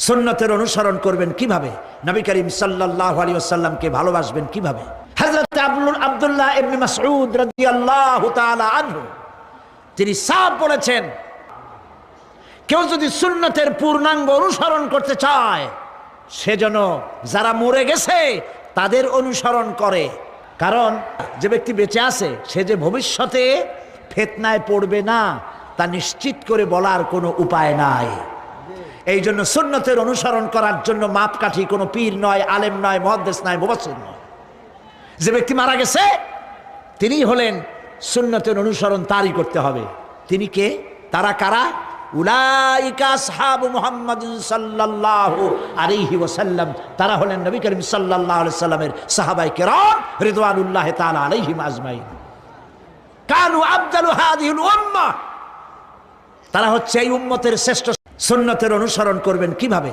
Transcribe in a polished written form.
সুন্নতের অনুসরণ করবেন কিভাবে, নবী করিম সাল্লাল্লাহু আলাইহি ওয়াসাল্লামকে ভালোবাসবেন কিভাবে। হযরত আব্দুল্লাহ ইবনে মাসউদ রাদিয়াল্লাহু তাআলা আনহু তিনি সাফ বলেছেন, কেউ যদি সুন্নতের পূর্ণাঙ্গ অনুসরণ করতে চায় সেজন্য যারা মরে গেছে তাদের অনুসরণ করে। কারণ যে ব্যক্তি বেঁচে আছে সে যে ভবিষ্যতে ফিতনায় পড়বে না তা নিশ্চিত করে বলার কোনো উপায় নাই। এই জন্য সুন্নতের অনুসরণ করার জন্য মাপকাঠি কোনো পীর নয়, আলেম নয়, মুহাদ্দিস নয়, মুফাসসির নয়। যে ব্যক্তি মারা গেছে তিনি হলেন সুন্নতের অনুসরণ তারই করতে হবে। তিনি কে? তারা কারা? উলাইকা আসহাবু মুহাম্মাদিন সাল্লাল্লাহু আলাইহি ওয়াসাল্লাম। তারা হলেন নবী করিম সাল্লাল্লাহু আলাইহি সাল্লামের সাহাবায়ে কেরাম রিদওয়ানুল্লাহি তাআলা আলাইহিম আজমাইন। কানু আফদালু হাযিহিল উম্মাহ। তারা হচ্ছে এই উম্মতের শ্রেষ্ঠ। সুন্নতের অনুসরণ করবেন কিভাবে?